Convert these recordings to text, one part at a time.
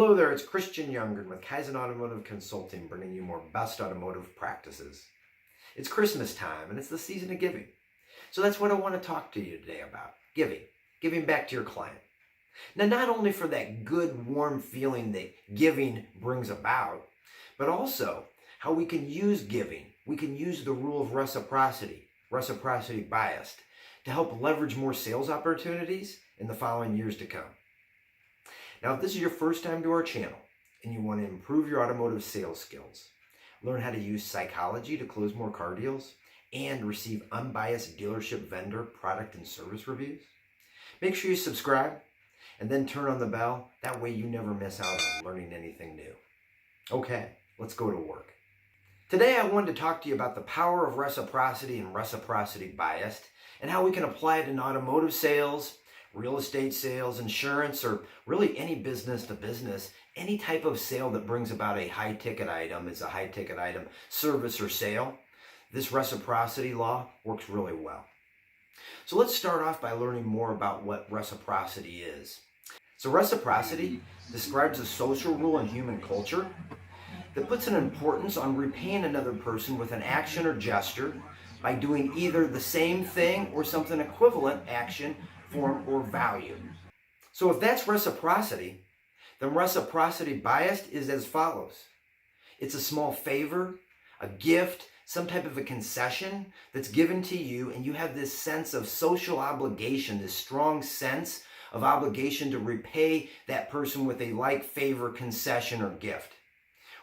Hello there, it's Christian Youngren with Kaizen Automotive Consulting, bringing you more best automotive practices. It's Christmas time and it's the season of giving. So that's what I want to talk to you today about, giving back to your client. Now, not only for that good, warm feeling that giving brings about, but also how we can use giving. We can use the rule of reciprocity bias, to help leverage more sales opportunities in the following years to come. Now, if this is your first time to our channel and you want to improve your automotive sales skills, learn how to use psychology to close more car deals, and receive unbiased dealership vendor product and service reviews, make sure you subscribe and then turn on the bell. That way you never miss out on learning anything new. Okay, let's go to work. Today I wanted to talk to you about the power of reciprocity and reciprocity bias and how we can apply it in automotive sales, real estate sales, insurance, or really any business to business. Any type of sale that brings about a high ticket item is a high ticket item, service or sale. This reciprocity law works really well. So let's start off by learning more about what reciprocity is. So reciprocity describes a social rule in human culture that puts an importance on repaying another person with an action or gesture by doing either the same thing or something equivalent action, form, or value. So if that's reciprocity, then reciprocity bias is as follows. It's a small favor, a gift, some type of a concession that's given to you, and you have this sense of social obligation, this strong sense of obligation to repay that person with a like, favor, concession, or gift.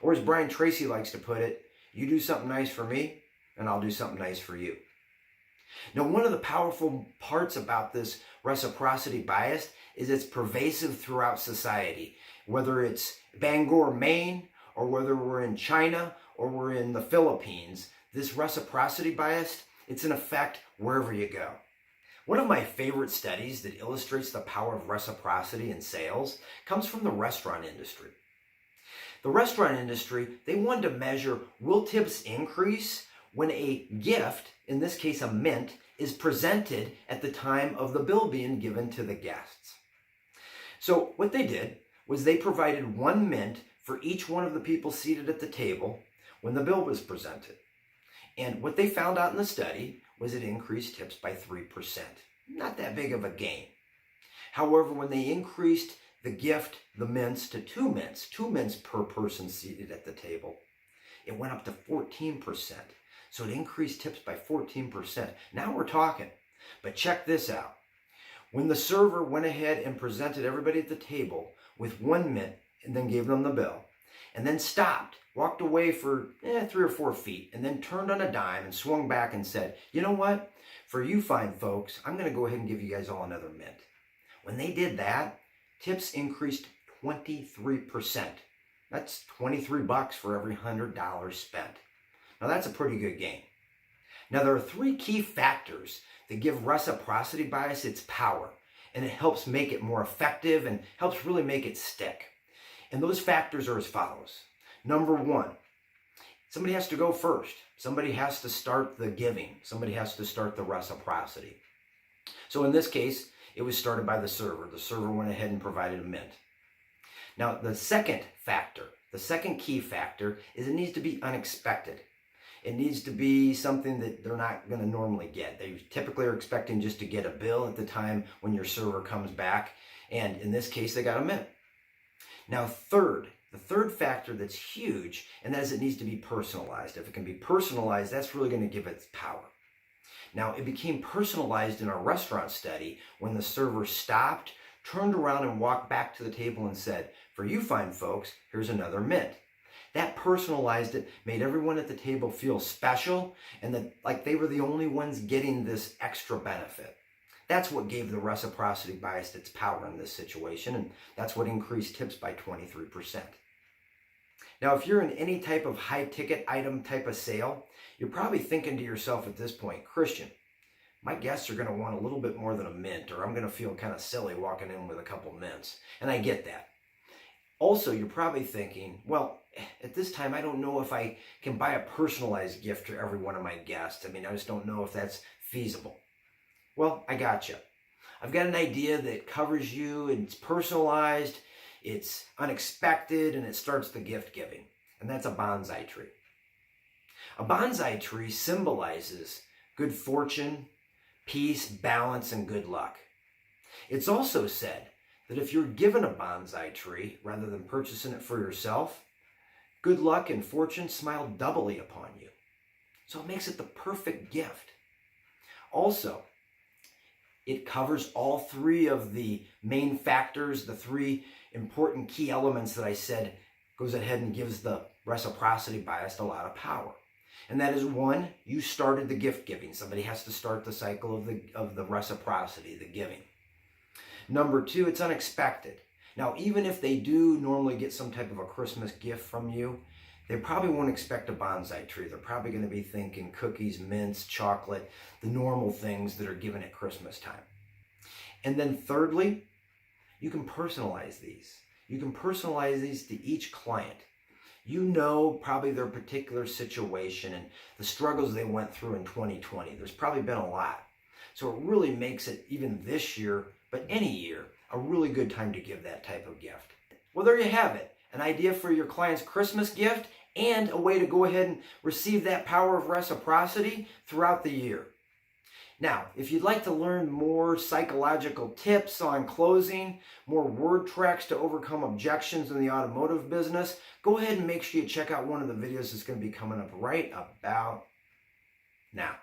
Or as Brian Tracy likes to put it, you do something nice for me, and I'll do something nice for you. Now, one of the powerful parts about this reciprocity bias is it's pervasive throughout society. Whether it's Bangor, Maine, or whether we're in China or we're in the Philippines, this reciprocity bias, it's in effect wherever you go. One of my favorite studies that illustrates the power of reciprocity in sales comes from the restaurant industry. The restaurant industry, they wanted to measure, will tips increase when a gift, in this case a mint, is presented at the time of the bill being given to the guests. So what they did was they provided one mint for each one of the people seated at the table when the bill was presented. And what they found out in the study was it increased tips by 3%. Not that big of a gain. However, when they increased the gift, the mints, to two mints per person seated at the table, it went up to 14%. So it increased tips by 14%. Now we're talking. But check this out. When the server went ahead and presented everybody at the table with one mint and then gave them the bill, and then stopped, walked away for 3 or 4 feet, and then turned on a dime and swung back and said, you know what? For you fine folks, I'm going to go ahead and give you guys all another mint. When they did that, tips increased 23%. That's $23 for every $100 spent. Now that's a pretty good gain. Now there are 3 key factors that give reciprocity bias its power, and it helps make it more effective and helps really make it stick. And those factors are as follows. Number 1, somebody has to go first. Somebody has to start the giving. Somebody has to start the reciprocity. So in this case, it was started by the server. The server went ahead and provided a mint. Now the second factor, the second key factor, is it needs to be unexpected. It needs to be something that they're not going to normally get. They typically are expecting just to get a bill at the time when your server comes back. And in this case, they got a mint. Now the third factor that's huge, and that is it needs to be personalized. If it can be personalized, that's really going to give it power. Now, it became personalized in our restaurant study when the server stopped, turned around and walked back to the table and said, for you fine folks, here's another mint. That personalized it, made everyone at the table feel special and that like they were the only ones getting this extra benefit. That's what gave the reciprocity bias its power in this situation, and that's what increased tips by 23%. Now, if you're in any type of high ticket item type of sale, you're probably thinking to yourself at this point, Christian, my guests are going to want a little bit more than a mint, or I'm going to feel kind of silly walking in with a couple mints. And I get that. Also, you're probably thinking, well, at this time, I don't know if I can buy a personalized gift for every one of my guests. I mean, I just don't know if that's feasible. Well, I got you. I've got an idea that covers you and it's personalized it's unexpected, and it starts the gift giving. And that's a bonsai tree. A bonsai tree symbolizes good fortune, peace, balance, and good luck. It's also said that if you're given a bonsai tree rather than purchasing it for yourself, good luck and fortune smile doubly upon you. So it makes it the perfect gift. Also, it covers all three of the main factors, the three important key elements that I said goes ahead and gives the reciprocity bias a lot of power. And that is, one, you started the gift giving. Somebody has to start the cycle of the reciprocity, the giving. Number two, it's unexpected. Now, even if they do normally get some type of a Christmas gift from you, they probably won't expect a bonsai tree. They're probably going to be thinking cookies, mints, chocolate, the normal things that are given at Christmas time. And then thirdly, you can personalize these. You can personalize these to each client. You know probably their particular situation and the struggles they went through in 2020. There's probably been a lot. So it really makes it, even this year, but any year, a really good time to give that type of gift. Well, there you have it. An idea for your client's Christmas gift and a way to go ahead and receive that power of reciprocity throughout the year. Now, if you'd like to learn more psychological tips on closing, more word tracks to overcome objections in the automotive business, go ahead and make sure you check out one of the videos that's going to be coming up right about now.